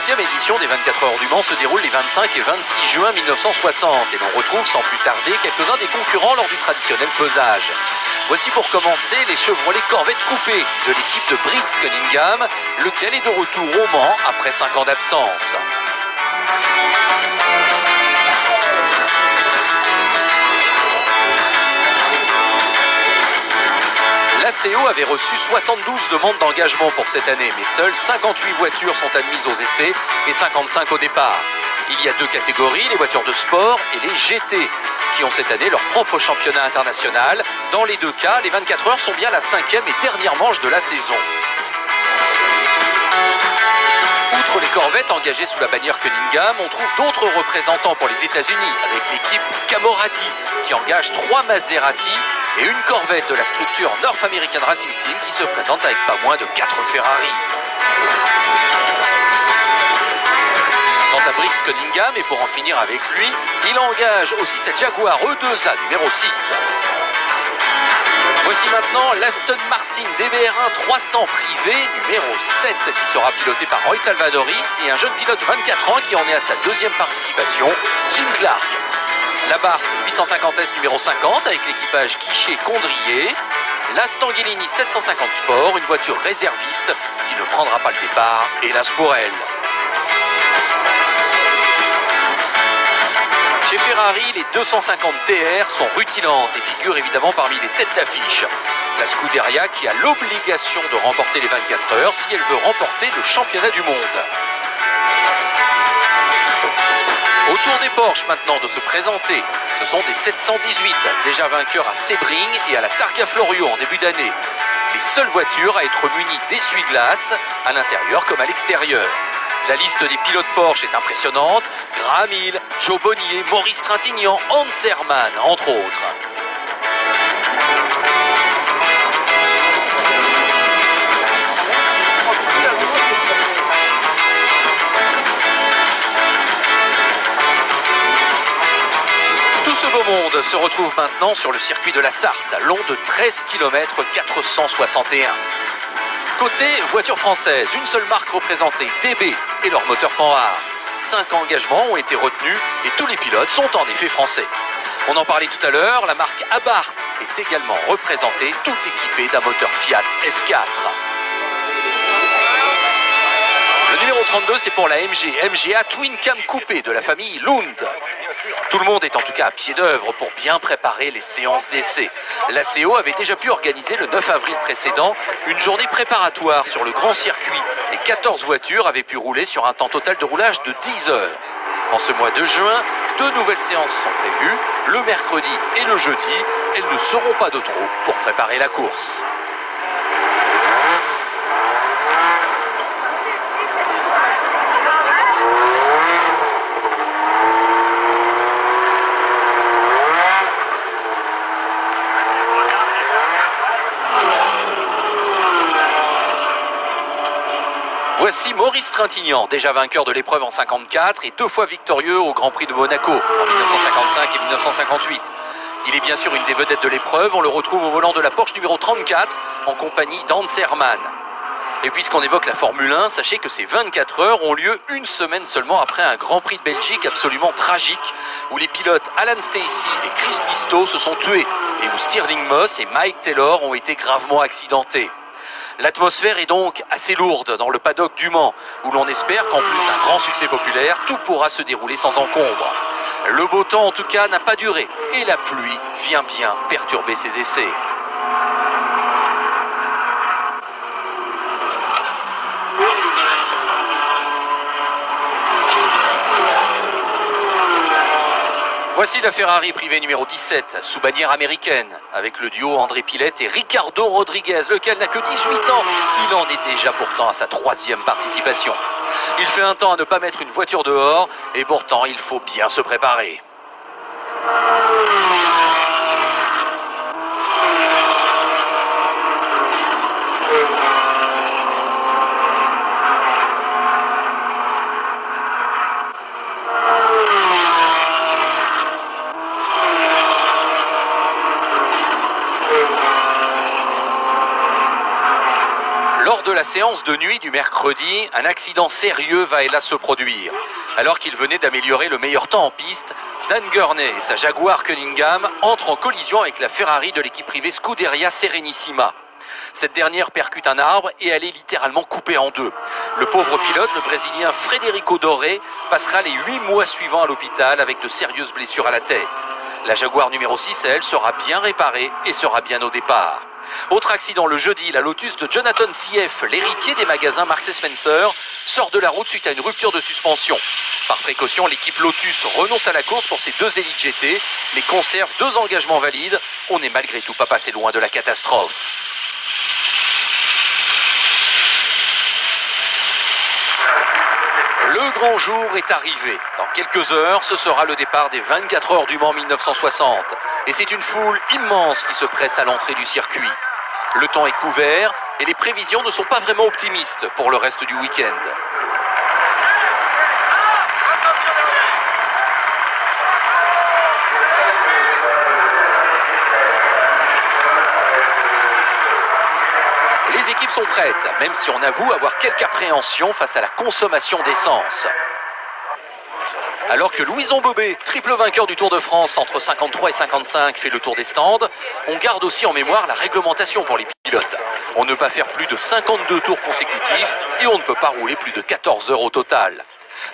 7e édition des 24 heures du Mans se déroule les 25 et 26 juin 1960 et l'on retrouve sans plus tarder quelques-uns des concurrents lors du traditionnel pesage. Voici pour commencer les Chevrolet Corvette coupés de l'équipe de Briggs Cunningham, lequel est de retour au Mans après 5 ans d'absence. L'ACO avait reçu 72 demandes d'engagement pour cette année, mais seules 58 voitures sont admises aux essais et 55 au départ. Il y a 2 catégories, les voitures de sport et les GT, qui ont cette année leur propre championnat international. Dans les 2 cas, les 24 heures sont bien la 5e et dernière manche de la saison. Outre les Corvettes engagées sous la bannière Cunningham, on trouve d'autres représentants pour les États-Unis, avec l'équipe Camorati, qui engage 3 Maserati et une Corvette de la structure North American Racing Team qui se présente avec pas moins de 4 Ferrari. Quant à Briggs Cunningham, et pour en finir avec lui, il engage aussi sa Jaguar E2A numéro 6. Voici maintenant l'Aston Martin DBR1 300 privé numéro 7 qui sera piloté par Roy Salvadori et un jeune pilote de 24 ans qui en est à sa 2e participation, Jim Clark. La Bart 850S numéro 50 avec l'équipage Guichet-Condrier. La Stanghellini 750 Sport, une voiture réserviste qui ne prendra pas le départ, hélas pour elle. Chez Ferrari, les 250 TR sont rutilantes et figurent évidemment parmi les têtes d'affiche. La Scuderia qui a l'obligation de remporter les 24 heures si elle veut remporter le championnat du monde. Au tour des Porsche maintenant de se présenter, ce sont des 718, déjà vainqueurs à Sebring et à la Targa Florio en début d'année. Les seules voitures à être munies d'essuie-glace, à l'intérieur comme à l'extérieur. La liste des pilotes Porsche est impressionnante, Graham Hill, Joe Bonnier, Maurice Trintignant, Hans Herrmann, entre autres. Tout ce beau monde se retrouve maintenant sur le circuit de la Sarthe, long de 13 km 461. Côté voiture française, une seule marque représentée, DB et leur moteur Panhard. 5 engagements ont été retenus et tous les pilotes sont en effet français. On en parlait tout à l'heure, la marque Abarth est également représentée, toute équipée d'un moteur Fiat S4. Le numéro 32, c'est pour la MGA Twin Cam Coupé de la famille Lund. Tout le monde est en tout cas à pied d'œuvre pour bien préparer les séances d'essai. L'ACO avait déjà pu organiser le 9 avril précédent une journée préparatoire sur le grand circuit et 14 voitures avaient pu rouler sur un temps total de roulage de 10 heures. En ce mois de juin, 2 nouvelles séances sont prévues, le mercredi et le jeudi. Elles ne seront pas de trop pour préparer la course. Voici Maurice Trintignant, déjà vainqueur de l'épreuve en 54 et 2 fois victorieux au Grand Prix de Monaco en 1955 et 1958. Il est bien sûr une des vedettes de l'épreuve, on le retrouve au volant de la Porsche numéro 34 en compagnie d'Hans Herrmann. Et puisqu'on évoque la Formule 1, sachez que ces 24 heures ont lieu une semaine seulement après un Grand Prix de Belgique absolument tragique où les pilotes Alan Stacey et Chris Bistow se sont tués et où Stirling Moss et Mike Taylor ont été gravement accidentés. L'atmosphère est donc assez lourde dans le paddock du Mans, où l'on espère qu'en plus d'un grand succès populaire, tout pourra se dérouler sans encombre. Le beau temps en tout cas n'a pas duré, et la pluie vient bien perturber ces essais. Voici la Ferrari privée numéro 17, sous bannière américaine, avec le duo André Pilette et Ricardo Rodriguez, lequel n'a que 18 ans. Il en est déjà pourtant à sa 3e participation. Il fait un temps à ne pas mettre une voiture dehors, et pourtant il faut bien se préparer. de la séance de nuit du mercredi, un accident sérieux va hélas se produire. Alors qu'il venait d'améliorer le meilleur temps en piste, Dan Gurney et sa Jaguar Cunningham entrent en collision avec la Ferrari de l'équipe privée Scuderia Serenissima. Cette dernière percute un arbre et elle est littéralement coupée en deux. Le pauvre pilote, le Brésilien Frederico Doré, passera les 8 mois suivants à l'hôpital avec de sérieuses blessures à la tête. La Jaguar numéro 6, elle, sera bien réparée et sera bien au départ. Autre accident le jeudi, la Lotus de Jonathan Sief, l'héritier des magasins Marks & Spencer, sort de la route suite à une rupture de suspension. Par précaution, l'équipe Lotus renonce à la course pour ses 2 élites GT, mais conserve 2 engagements valides. On n'est malgré tout pas passé loin de la catastrophe. Le grand jour est arrivé. Dans quelques heures, ce sera le départ des 24 heures du Mans 1960. Et c'est une foule immense qui se presse à l'entrée du circuit. Le temps est couvert et les prévisions ne sont pas vraiment optimistes pour le reste du week-end. Les équipes sont prêtes, même si on avoue avoir quelques appréhensions face à la consommation d'essence. Alors que Louison Bobet, triple vainqueur du Tour de France entre 53 et 55, fait le tour des stands, on garde aussi en mémoire la réglementation pour les pilotes. On ne peut pas faire plus de 52 tours consécutifs et on ne peut pas rouler plus de 14 heures au total.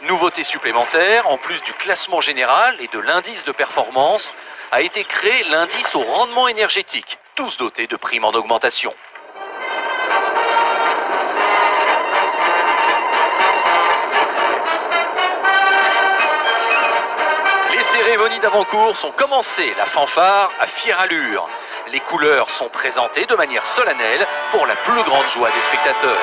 Nouveauté supplémentaire, en plus du classement général et de l'indice de performance, a été créé l'indice au rendement énergétique, tous dotés de primes en augmentation. Les cérémonies d'avant-course ont commencé, la fanfare à fière allure. Les couleurs sont présentées de manière solennelle pour la plus grande joie des spectateurs.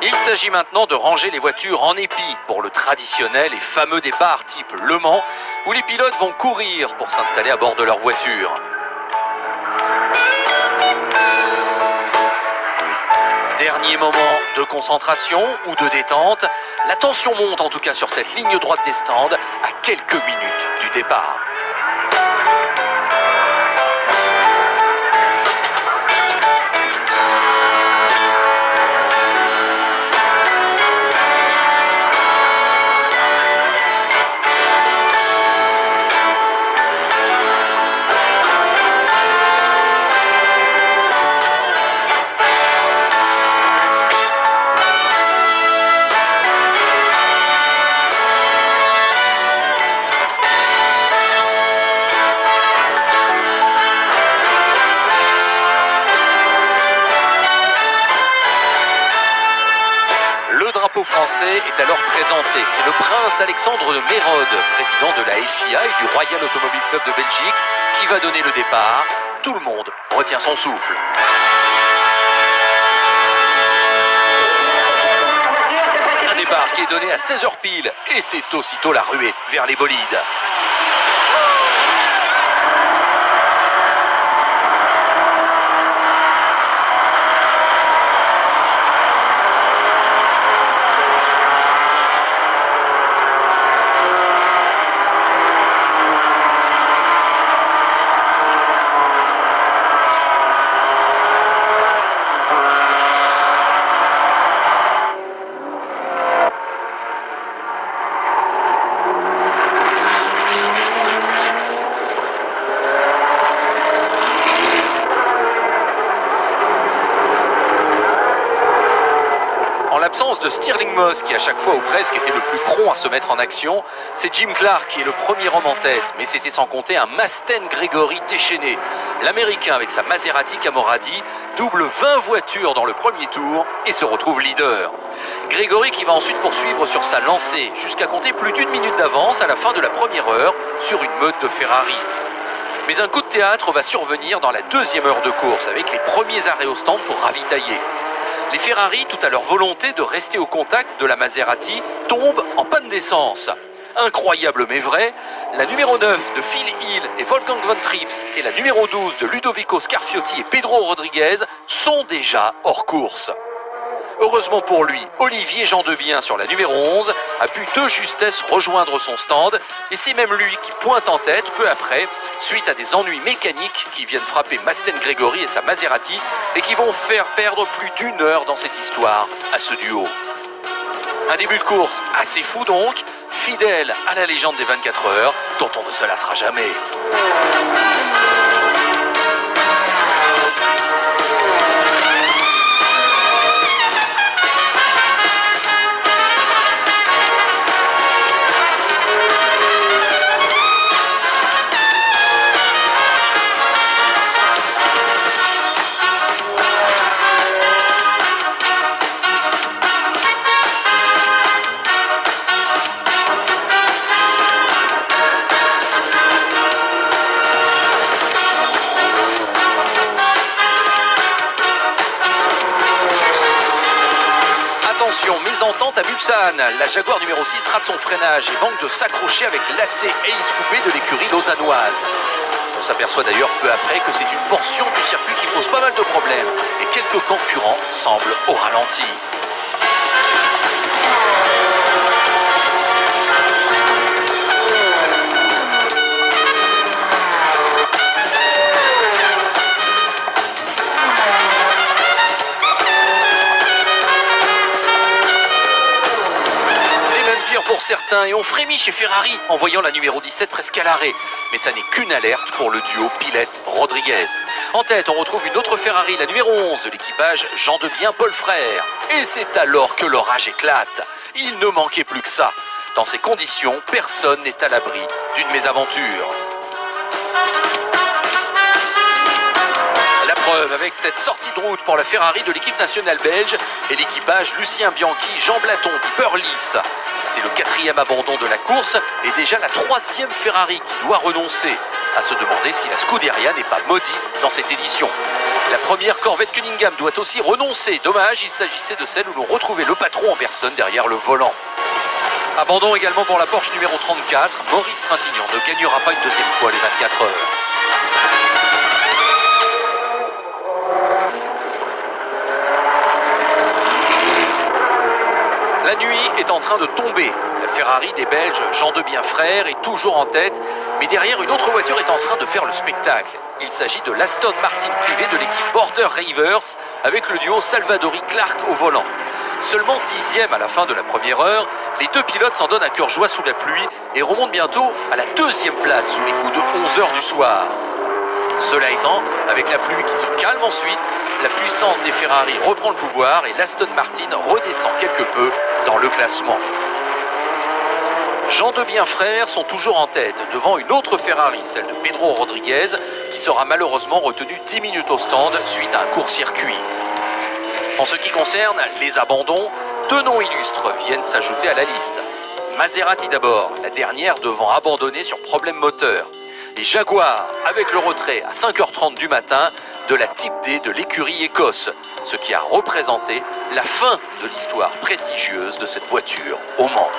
Il s'agit maintenant de ranger les voitures en épi pour le traditionnel et fameux départ type Le Mans où les pilotes vont courir pour s'installer à bord de leur voiture. Dernier moment de concentration ou de détente, la tension monte en tout cas sur cette ligne droite des stands à quelques minutes du départ. Le drapeau français est alors présenté. C'est le prince Alexandre de Mérode, président de la FIA et du Royal Automobile Club de Belgique, qui va donner le départ. Tout le monde retient son souffle. Un départ qui est donné à 16h pile et c'est aussitôt la ruée vers les bolides. En l'absence de Stirling Moss, qui à chaque fois ou presque était le plus prompt à se mettre en action, c'est Jim Clark qui est le premier homme en tête, mais c'était sans compter un Masten Gregory déchaîné. L'Américain avec sa Maserati Camoradi double 20 voitures dans le premier tour et se retrouve leader. Gregory qui va ensuite poursuivre sur sa lancée jusqu'à compter plus d'1 minute d'avance à la fin de la première heure sur une meute de Ferrari. Mais un coup de théâtre va survenir dans la deuxième heure de course avec les premiers arrêts au stand pour ravitailler. Les Ferrari, tout à leur volonté de rester au contact de la Maserati, tombent en panne d'essence. Incroyable mais vrai, la numéro 9 de Phil Hill et Wolfgang von Trips et la numéro 12 de Ludovico Scarfiotti et Pedro Rodriguez sont déjà hors course. Heureusement pour lui, Olivier Gendebien sur la numéro 11 a pu de justesse rejoindre son stand et c'est même lui qui pointe en tête peu après suite à des ennuis mécaniques qui viennent frapper Masten Grégory et sa Maserati et qui vont faire perdre plus d'une heure dans cette histoire à ce duo. Un début de course assez fou donc, fidèle à la légende des 24 heures dont on ne se lassera jamais. Mésentente à Mulsanne, la Jaguar numéro 6 rate son freinage et manque de s'accrocher avec l'AC Ace Coupé de l'écurie lausannoise. On s'aperçoit d'ailleurs peu après que c'est une portion du circuit qui pose pas mal de problèmes et quelques concurrents semblent au ralenti. Pour certains et on frémit chez Ferrari en voyant la numéro 17 presque à l'arrêt. Mais ça n'est qu'une alerte pour le duo Pilette-Rodriguez. En tête, on retrouve une autre Ferrari, la numéro 11 de l'équipage Gendebien Paul Frère. Et c'est alors que l'orage éclate. Il ne manquait plus que ça. Dans ces conditions, personne n'est à l'abri d'une mésaventure. La preuve avec cette sortie de route pour la Ferrari de l'équipe nationale belge et l'équipage Lucien Bianchi, Jean Blaton, Purlis. C'est le 4e abandon de la course et déjà la 3e Ferrari qui doit renoncer. À se demander si la Scuderia n'est pas maudite dans cette édition. La première Corvette Cunningham doit aussi renoncer. Dommage, il s'agissait de celle où l'on retrouvait le patron en personne derrière le volant. Abandon également pour la Porsche numéro 34. Maurice Trintignant ne gagnera pas une deuxième fois les 24 heures. La nuit est en train de tomber. La Ferrari des Belges Gendebien Frère est toujours en tête, mais derrière une autre voiture est en train de faire le spectacle. Il s'agit de l'Aston Martin privé de l'équipe Border Rivers avec le duo Salvadori Clark au volant. Seulement 10e à la fin de la première heure, les deux pilotes s'en donnent à cœur joie sous la pluie et remontent bientôt à la 2e place sous les coups de 11 h du soir. Cela étant, avec la pluie qui se calme ensuite, la puissance des Ferrari reprend le pouvoir et l'Aston Martin redescend quelque peu dans le classement. Gendebien Frères sont toujours en tête devant une autre Ferrari, celle de Pedro Rodriguez, qui sera malheureusement retenue 10 minutes au stand suite à un court-circuit. En ce qui concerne les abandons, deux noms illustres viennent s'ajouter à la liste. Maserati d'abord, la dernière devant abandonner sur problème moteur. Les Jaguars avec le retrait à 5 h 30 du matin de la Type D de l'écurie Écosse, ce qui a représenté la fin de l'histoire prestigieuse de cette voiture au Mans.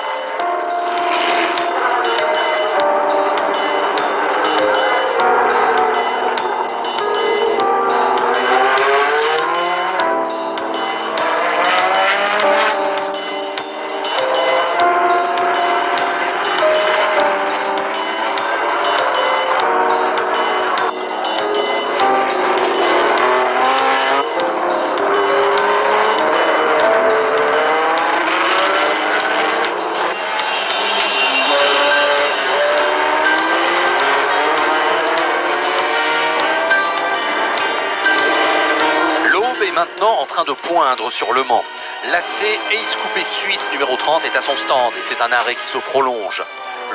Maintenant en train de poindre sur le Mans. L'AC Ace Coupé Suisse numéro 30 est à son stand et c'est un arrêt qui se prolonge.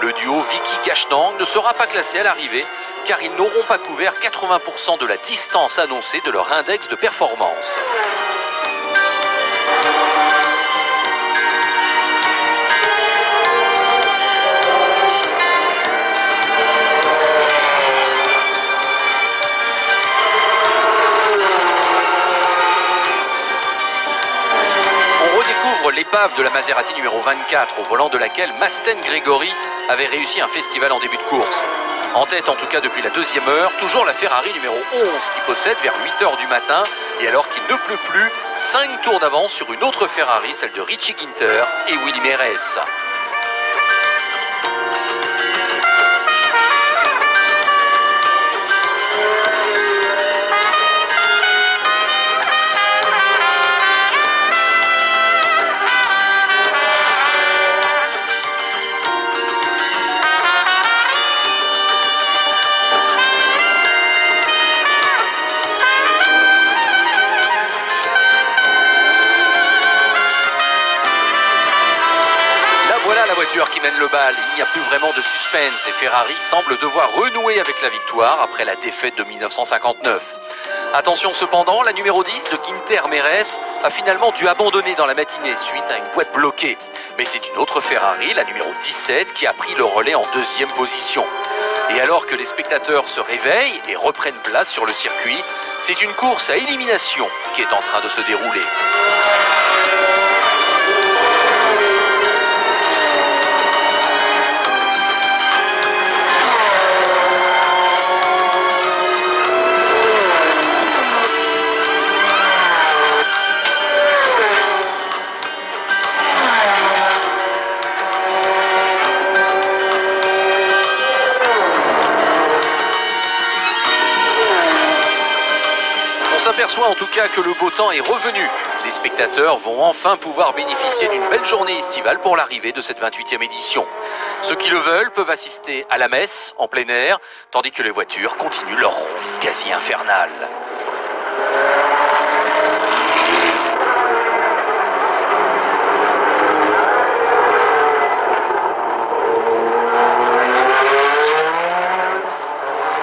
Le duo Vicky Gachnang ne sera pas classé à l'arrivée car ils n'auront pas couvert 80% de la distance annoncée de leur index de performance. découvre l'épave de la Maserati numéro 24, au volant de laquelle Masten Grégory avait réussi un festival en début de course. En tête, en tout cas depuis la deuxième heure, toujours la Ferrari numéro 11 qui possède vers 8 h du matin, et alors qu'il ne pleut plus, 5 tours d'avance sur une autre Ferrari, celle de Richie Ginter et Willy Meiress. Voilà la voiture qui mène le bal, il n'y a plus vraiment de suspense et Ferrari semble devoir renouer avec la victoire après la défaite de 1959. Attention cependant, la numéro 10 de Ginter Meiress a finalement dû abandonner dans la matinée suite à une boîte bloquée. Mais c'est une autre Ferrari, la numéro 17, qui a pris le relais en deuxième position. Et alors que les spectateurs se réveillent et reprennent place sur le circuit, c'est une course à élimination qui est en train de se dérouler. On s'aperçoit en tout cas que le beau temps est revenu. Les spectateurs vont enfin pouvoir bénéficier d'une belle journée estivale pour l'arrivée de cette 28e édition. Ceux qui le veulent peuvent assister à la messe en plein air, tandis que les voitures continuent leur ronde quasi infernale.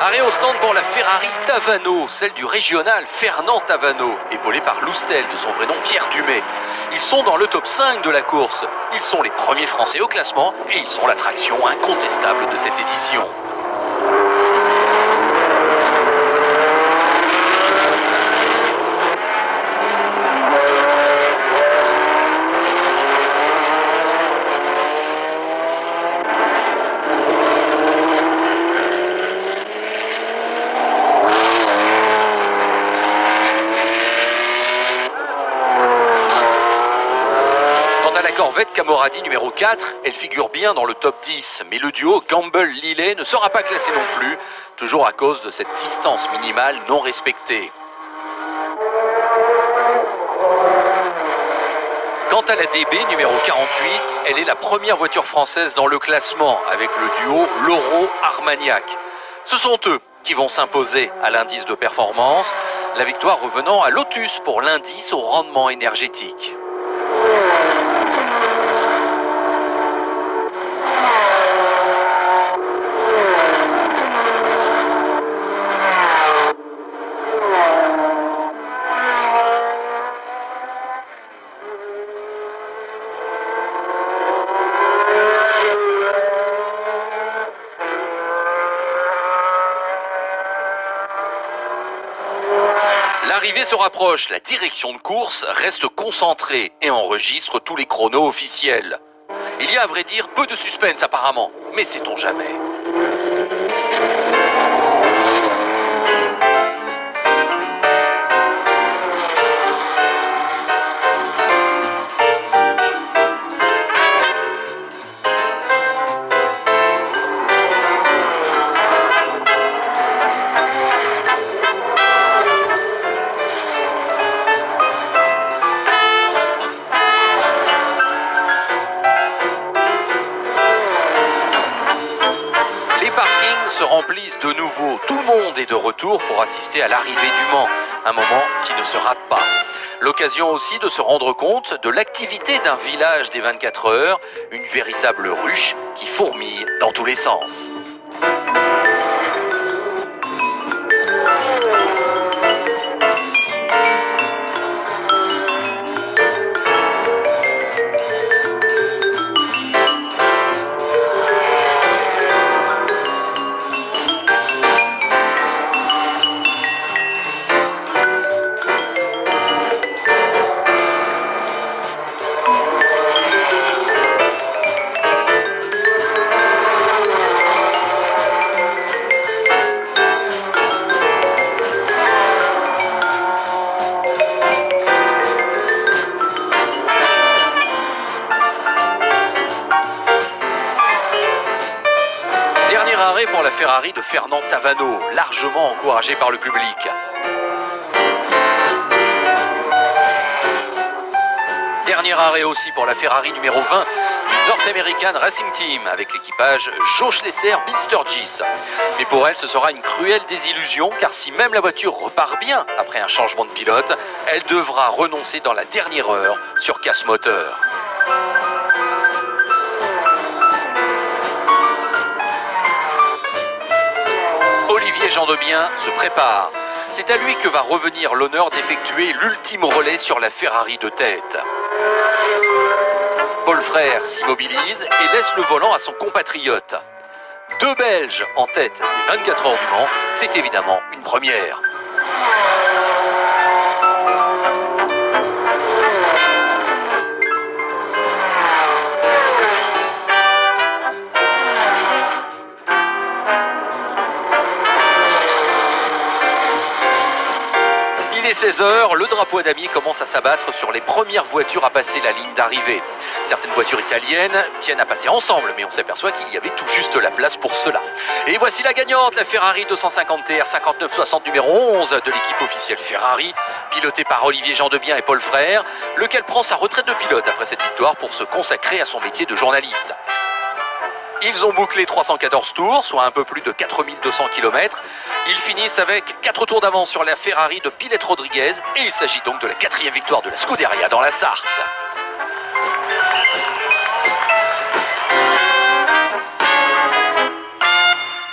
Arrêt au stand pour la Ferrari Tavano, celle du régional Fernand Tavano, épaulé par Loustel, de son vrai nom Pierre Dumay. Ils sont dans le top 5 de la course. Ils sont les premiers Français au classement et ils sont l'attraction incontestable de cette édition. La Corvette Camoradi numéro 4, elle figure bien dans le top 10, mais le duo Gamble-Lillet ne sera pas classé non plus, toujours à cause de cette distance minimale non respectée. Quant à la DB numéro 48, elle est la première voiture française dans le classement avec le duo Loro-Armagnac. Ce sont eux qui vont s'imposer à l'indice de performance, la victoire revenant à Lotus pour l'indice au rendement énergétique. L'arrivée se rapproche, la direction de course reste concentrée et enregistre tous les chronos officiels. Il y a à vrai dire peu de suspense apparemment, mais sait-on jamais. Se remplissent de nouveau. Tout le monde est de retour pour assister à l'arrivée du Mans, un moment qui ne se rate pas. L'occasion aussi de se rendre compte de l'activité d'un village des 24 heures, une véritable ruche qui fourmille dans tous les sens. Ferrari de Fernand Tavano, largement encouragé par le public. Dernier arrêt aussi pour la Ferrari numéro 20 du North American Racing Team avec l'équipage Joe Schlesser Bill Sturgis. Mais pour elle, ce sera une cruelle désillusion car si même la voiture repart bien après un changement de pilote, elle devra renoncer dans la dernière heure sur casse moteur. Olivier Gendebien se prépare. C'est à lui que va revenir l'honneur d'effectuer l'ultime relais sur la Ferrari de tête. Paul Frère s'immobilise et laisse le volant à son compatriote. Deux Belges en tête des 24 heures du Mans, c'est évidemment une première. Il est 16h, le drapeau à damier commence à s'abattre sur les premières voitures à passer la ligne d'arrivée. Certaines voitures italiennes tiennent à passer ensemble, mais on s'aperçoit qu'il y avait tout juste la place pour cela. Et voici la gagnante, la Ferrari 250 TR 5960 numéro 11 de l'équipe officielle Ferrari, pilotée par Olivier Gendebien et Paul Frère, lequel prend sa retraite de pilote après cette victoire pour se consacrer à son métier de journaliste. Ils ont bouclé 314 tours, soit un peu plus de 4200 km. Ils finissent avec 4 tours d'avance sur la Ferrari de Pilette Rodriguez et il s'agit donc de la 4e victoire de la Scuderia dans la Sarthe.